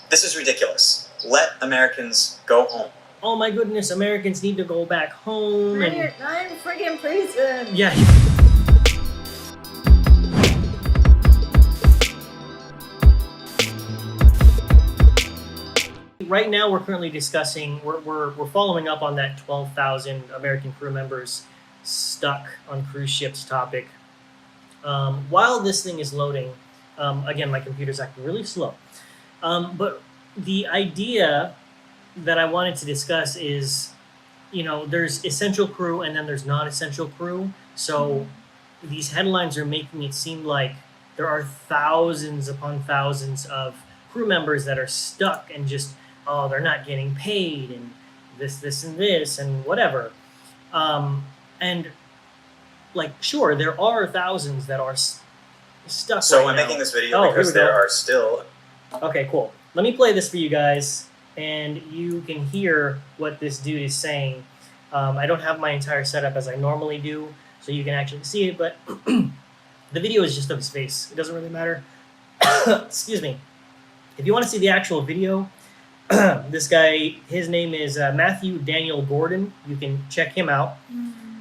This is ridiculous. Let Americans go home. Oh my goodness, Americans need to go back home. I'm in friggin' prison. Yeah. Right now, we're currently discussing, we're following up on that 12,000 American crew members stuck on cruise ships topic. While this thing is loading, again, my computer's acting really slow. But the idea that I wanted to discuss is, there's essential crew and then there's non-essential crew. So these headlines are making it seem like there are thousands upon thousands of crew members that are stuck and just, they're not getting paid and this and this and whatever. And sure, there are thousands that are stuck. So right I'm now. making this video because there are still... Okay, cool. Let me play this for you guys, and you can hear what this dude is saying. I don't have my entire setup as I normally do, so you can actually see it, but the video is just of his face. It doesn't really matter. Excuse me. If you want to see the actual video, this guy, his name is Matthew Daniel Gordon. You can check him out.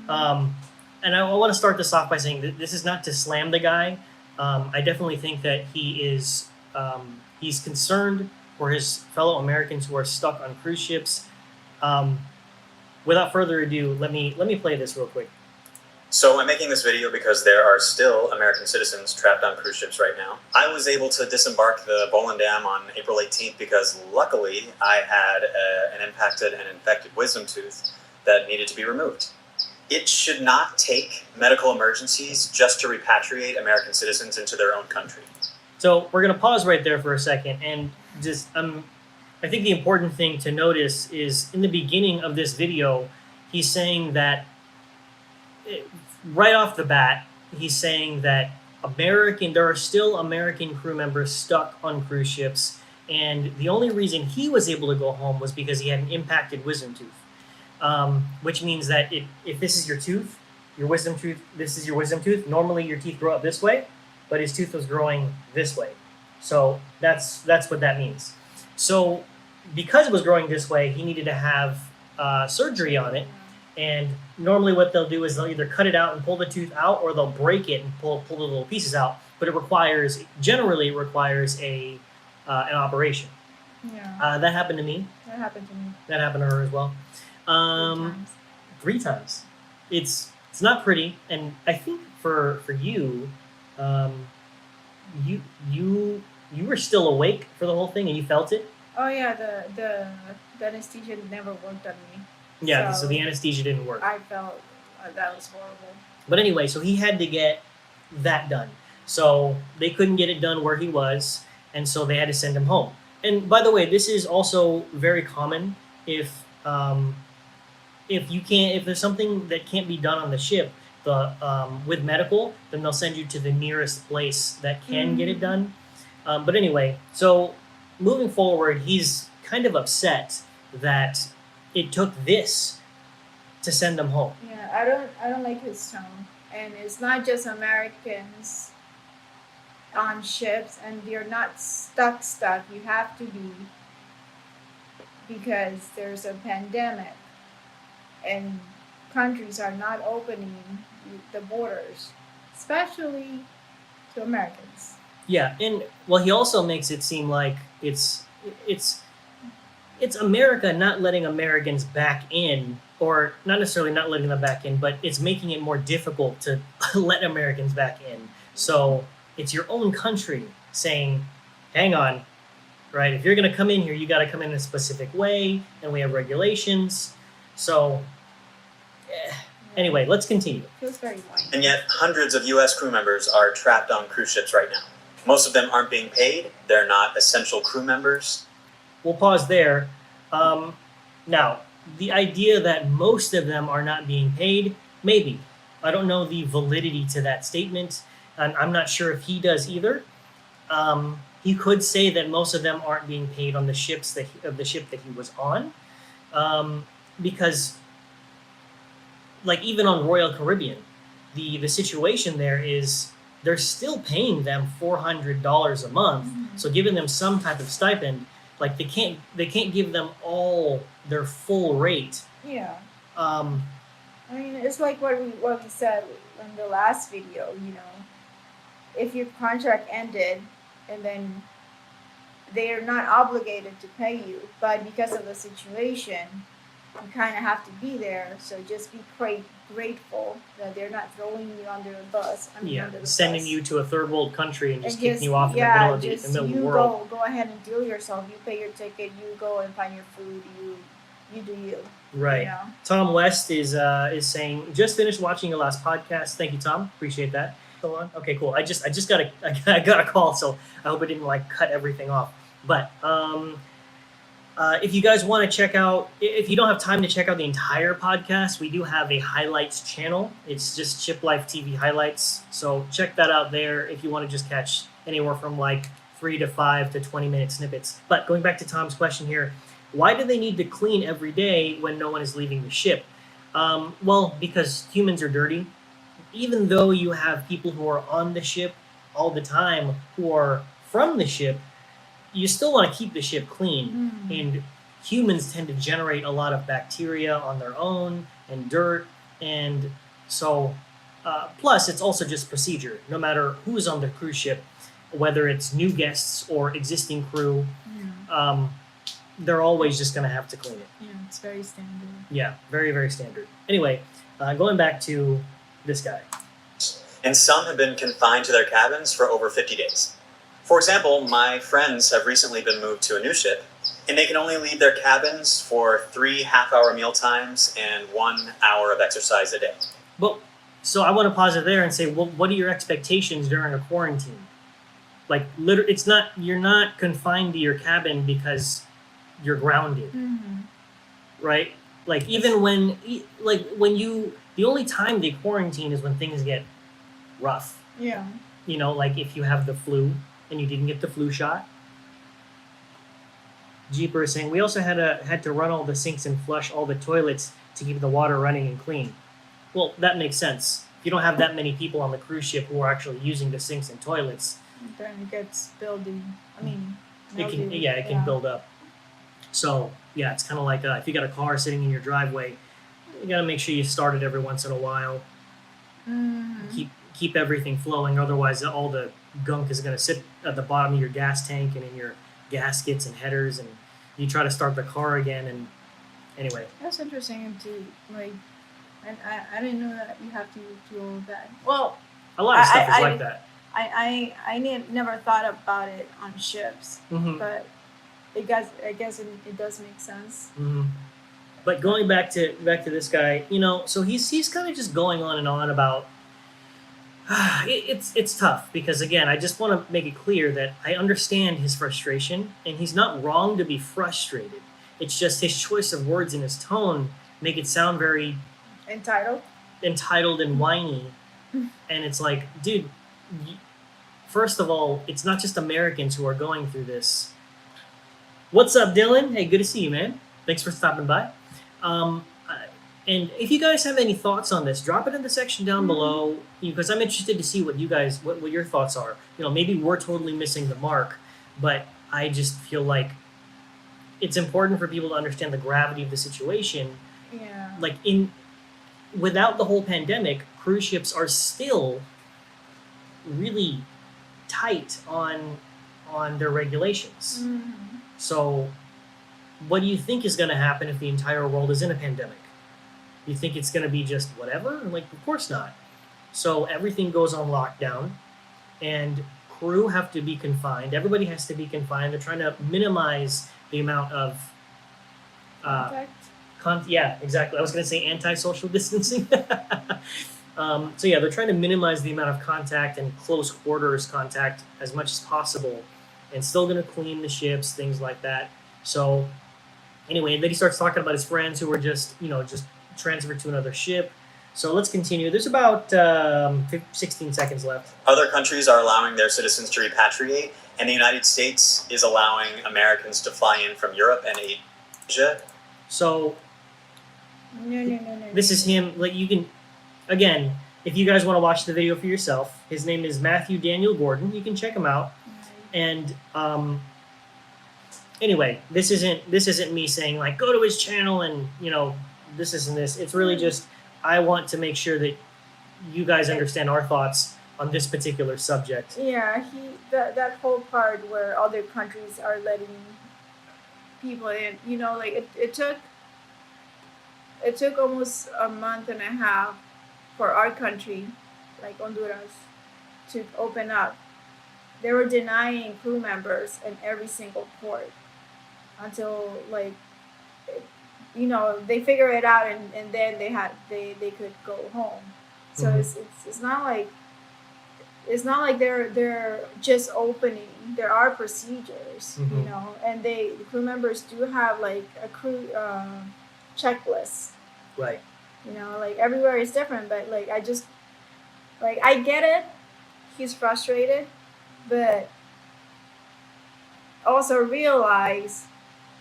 And I want to start this off by saying that this is not to slam the guy. I definitely think that he is... he's concerned for his fellow Americans who are stuck on cruise ships. Without further ado, let me play this real quick. So I'm making this video because there are still American citizens trapped on cruise ships right now. I was able to disembark the Boland Dam on April 18th because luckily I had an impacted and infected wisdom tooth that needed to be removed. It should not take medical emergencies just to repatriate American citizens into their own country. So we're going to pause right there for a second, and just I think the important thing to notice is in the beginning of this video, he's saying that right off the bat, he's saying that there are still American crew members stuck on cruise ships, and the only reason he was able to go home was because he had an impacted wisdom tooth, which means that if this is your tooth, this is your wisdom tooth. Normally your teeth grow up this way, but his tooth was growing this way. So that's what that means. So because it was growing this way, he needed to have surgery on it. And normally what they'll do is they'll either cut it out and pull the tooth out, or they'll break it and pull the little pieces out. But it generally requires an operation. Yeah. That happened to me. That happened to me. That happened to her as well. 3 times. It's not pretty, and I think for you, you were still awake for the whole thing and you felt it. Oh yeah, the anesthesia never worked on me. Yeah, so the anesthesia didn't work. I felt that was horrible. But anyway, so he had to get that done. So they couldn't get it done where he was, and so they had to send him home. And by the way, this is also very common if there's something that can't be done on the ship, with medical, then they'll send you to the nearest place that can get it done. But anyway, so moving forward, he's kind of upset that it took this to send them home. Yeah, I don't like his tone. And it's not just Americans on ships, and you're not stuck. You have to be, because there's a pandemic and countries are not opening the borders, especially to Americans. Yeah, and well, he also makes it seem like it's America not letting Americans back in, or not necessarily not letting them back in, but it's making it more difficult to let Americans back in. So it's your own country saying, hang on, right? If you're going to come in here, you got to come in a specific way, and we have regulations. So anyway, let's continue. Feels very white. And yet, hundreds of U.S. crew members are trapped on cruise ships right now. Most of them aren't being paid. They're not essential crew members. We'll pause there. Now, the idea that most of them are not being paid, maybe. I don't know the validity to that statement, and I'm not sure if he does either. He could say that most of them aren't being paid on the ship that he was on, because, even on Royal Caribbean, the situation there is they're still paying them $400 a month. So giving them some type of stipend Like they can't give them all their full rate. Yeah. Um, I mean, it's like what we said in the last video. You know, if your contract ended, and then they are not obligated to pay you, but because of the situation, you kind of have to be there. So just be grateful that they're not throwing you under the bus. Under the sending bus. you to a third world country and just And kicking you off in the middle of the you world. go ahead and deal yourself. You pay your ticket. You go and find your food. You do you. Right. You know? Tom West is saying, just finished watching your last podcast. Thank you, Tom. Appreciate that. Go on. Okay, cool. I got a call, so I hope I didn't like cut everything off. But if you guys want to check out, if you don't have time to check out the entire podcast, we do have a highlights channel. It's just Shiplife TV highlights. So check that out there if you want to just catch anywhere from like 3 to 5 to 20-minute snippets. But going back to Tom's question here, why do they need to clean every day when no one is leaving the ship? Well, because humans are dirty. Even though you have people who are on the ship all the time who are from the ship, you still want to keep the ship clean. And humans tend to generate a lot of bacteria on their own and dirt. And so, plus, it's also just procedure. No matter who's on the cruise ship, whether it's new guests or existing crew, they're always just going to have to clean it. Yeah, it's very standard. Yeah, very, very standard. Anyway, going back to this guy. And some have been confined to their cabins for over 50 days. For example, my friends have recently been moved to a new ship, and they can only leave their cabins for 3 half-hour meal times and 1 hour of exercise a day. Well, so I want to pause it there and say, well, what are your expectations during a quarantine? Like, it's not, you're not confined to your cabin because you're grounded, right? Like, even when the only time they quarantine is when things get rough. Yeah. You know, like if you have the flu and you didn't get the flu shot. Jeeper is saying, we also had to run all the sinks and flush all the toilets to keep the water running and clean. Well, that makes sense. If you don't have that many people on the cruise ship who are actually using the sinks and toilets, then it gets building. I mean, it can build up. So yeah, it's kind of like if you got a car sitting in your driveway, you got to make sure you start it every once in a while. Keep everything flowing. Otherwise, all the gunk is going to sit at the bottom of your gas tank and in your gaskets and headers, and you try to start the car again. And anyway, that's interesting too. Like, I didn't know that you have to do all that. Well, a lot of stuff is like that. I never thought about it on ships, but I guess it does make sense. But going back to this guy, you know, so he's kind of just going on and on about it's tough because, again, I just want to make it clear that I understand his frustration, and he's not wrong to be frustrated. It's just his choice of words and his tone make it sound very entitled and whiny. And it's like, dude, first of all, it's not just Americans who are going through this. What's up, Dylan? Hey, good to see you, man. Thanks for stopping by. And if you guys have any thoughts on this, drop it in the section down below, because I'm interested to see what you guys, what your thoughts are. You know, maybe we're totally missing the mark, but I just feel like it's important for people to understand the gravity of the situation. Yeah. Like without the whole pandemic, cruise ships are still really tight on their regulations. So what do you think is going to happen if the entire world is in a pandemic? You think it's going to be just whatever? Like, of course not. So everything goes on lockdown, and crew have to be confined. Everybody has to be confined. They're trying to minimize the amount of contact. Yeah, exactly. I was going to say anti-social distancing. So yeah, they're trying to minimize the amount of contact and close quarters contact as much as possible, and still going to clean the ships, things like that. So anyway, and then he starts talking about his friends who were just transferred to another ship. So let's continue. There's about 16 seconds left. Other countries are allowing their citizens to repatriate, and the United States is allowing Americans to fly in from Europe and Asia. So No. this is him. Like, you can, again, if you guys want to watch the video for yourself, his name is Matthew Daniel Gordon. You can check him out. And anyway, this isn't me saying like go to his channel and this isn't this. It's really just I want to make sure that you guys understand our thoughts on this particular subject. Yeah, that whole part where other countries are letting people in, like it took almost a month and a half for our country, like Honduras, to open up. They were denying crew members in every single port until they figure it out, and then they could go home. So it's not like they're just opening. There are procedures, and the crew members do have like a crew checklist. Right. Like everywhere is different, but like I get it. He's frustrated, but also realize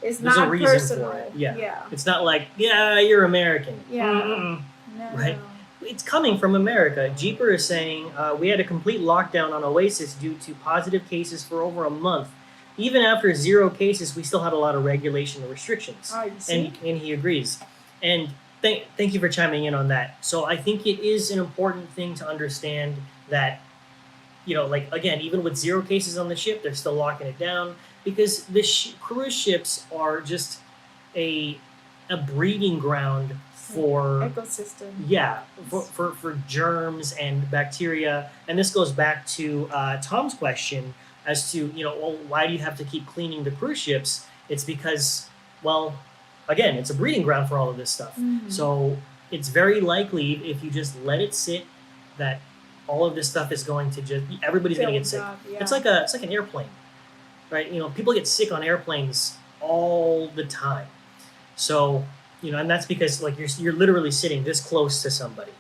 it's There's not a reason personal. for it. Yeah. Yeah. It's not like, yeah, you're American. Yeah. Mm-mm. No. Right. It's coming from America. Jeeper is saying, we had a complete lockdown on Oasis due to positive cases for over a month. Even after 0 cases, we still had a lot of regulation and restrictions. Oh, you see? And he agrees. And thank you for chiming in on that. So I think it is an important thing to understand that, again, even with 0 cases on the ship, they're still locking it down because the cruise ships are just a breeding ground for ecosystem. Yeah, for germs and bacteria. And this goes back to Tom's question as to, why do you have to keep cleaning the cruise ships? It's because, well, again, it's a breeding ground for all of this stuff. Mm-hmm. So it's very likely if you just let it sit that all of this stuff is going to everybody's going to get sick. Yeah. It's like an airplane, right? People get sick on airplanes all the time. So, and that's because like you're literally sitting this close to somebody.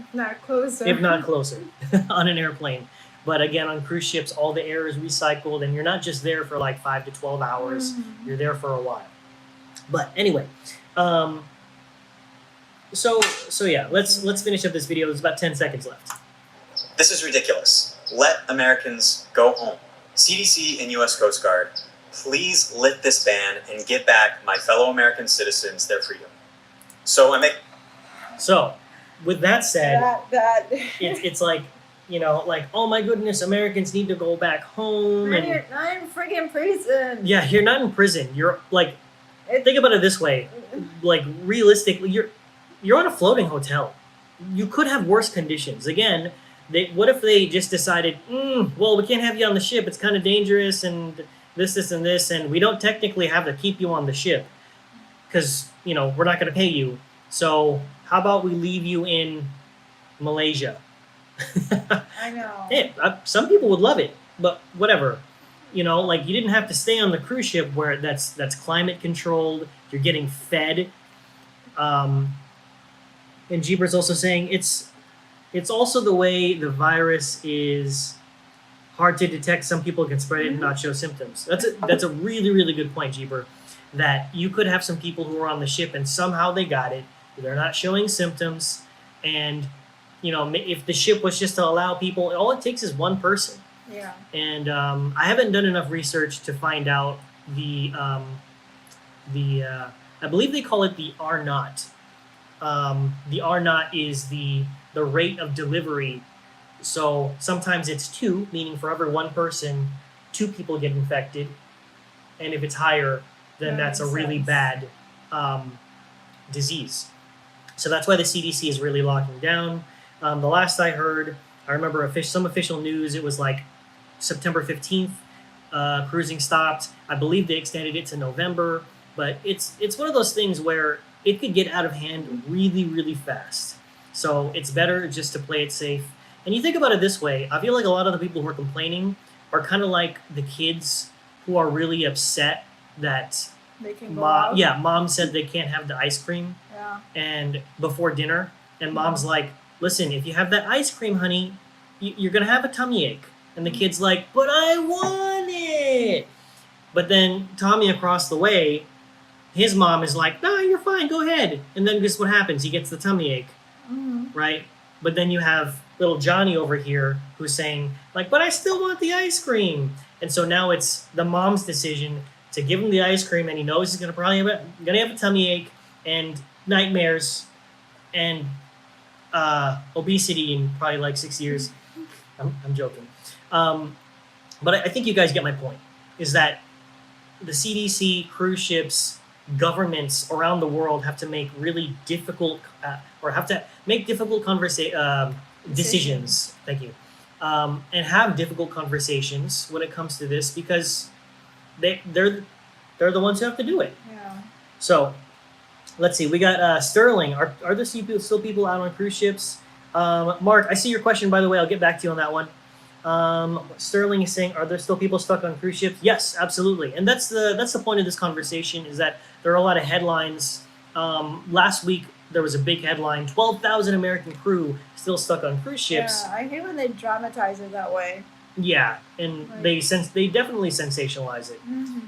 If not closer. If not closer on an airplane. But again, on cruise ships, all the air is recycled and you're not just there for like 5 to 12 hours. Mm-hmm. You're there for a while. But anyway, so yeah, let's finish up this video. There's about 10 seconds left. This is ridiculous. Let Americans go home. CDC and U.S. Coast Guard, please lift this ban and give back my fellow American citizens their freedom. So with that said, it's like, like, oh my goodness, Americans need to go back home. Man, you're not in friggin' prison. Yeah, you're not in prison. You're like, think about it this way. Like realistically, you're on a floating hotel. You could have worse conditions. Again, what if they just decided, well, we can't have you on the ship. It's kind of dangerous and this, and this, and we don't technically have to keep you on the ship because, we're not going to pay you. So how about we leave you in Malaysia? I know. Hey, some people would love it, but whatever. Like you didn't have to stay on the cruise ship where that's climate controlled. You're getting fed. And Jeeper's also saying it's also the way the virus is hard to detect. Some people can spread it and not show symptoms. That's a really, really good point, Jeeper. That you could have some people who are on the ship and somehow they got it. They're not showing symptoms. And, if the ship was just to allow people, all it takes is one person. Yeah. And I haven't done enough research to find out I believe they call it the R naught. The R naught is the rate of delivery. So sometimes it's 2, meaning for every one person, 2 people get infected. And if it's higher, then that's a really bad disease. So that's why the CDC is really locking down. The last I heard, I remember some official news, it was like September 15th, cruising stopped. I believe they extended it to November, but it's one of those things where it could get out of hand really, really fast. So it's better just to play it safe. And you think about it this way, I feel like a lot of the people who are complaining are kind of like the kids who are really upset that they can go out. Yeah, mom said they can't have the ice cream and before dinner. And mom's like, listen, if you have that ice cream, honey, you're going to have a tummy ache. And the kid's like, but I want it. But then Tommy across the way, his mom is like, no, you're fine, go ahead. And then guess what happens? He gets the tummy ache, right? But then you have little Johnny over here who's saying, like, but I still want the ice cream. And so now it's the mom's decision to give him the ice cream, and he knows he's gonna have a tummy ache and nightmares and obesity in probably like 6 years. I'm joking, but I think you guys get my point. Is that the CDC, cruise ships, governments around the world have to make really difficult decisions. Thank you, and have difficult conversations when it comes to this because they're the ones who have to do it. Yeah. So let's see. We got Sterling. Are there still people out on cruise ships? Mark, I see your question. By the way, I'll get back to you on that one. Sterling is saying, are there still people stuck on cruise ships? Yes, absolutely. And that's the point of this conversation, is that there are a lot of headlines. Last week there was a big headline: 12,000 American crew still stuck on cruise ships. Yeah, I hate when they dramatize it that way. Yeah, and Right. they definitely sensationalize it. Mm-hmm.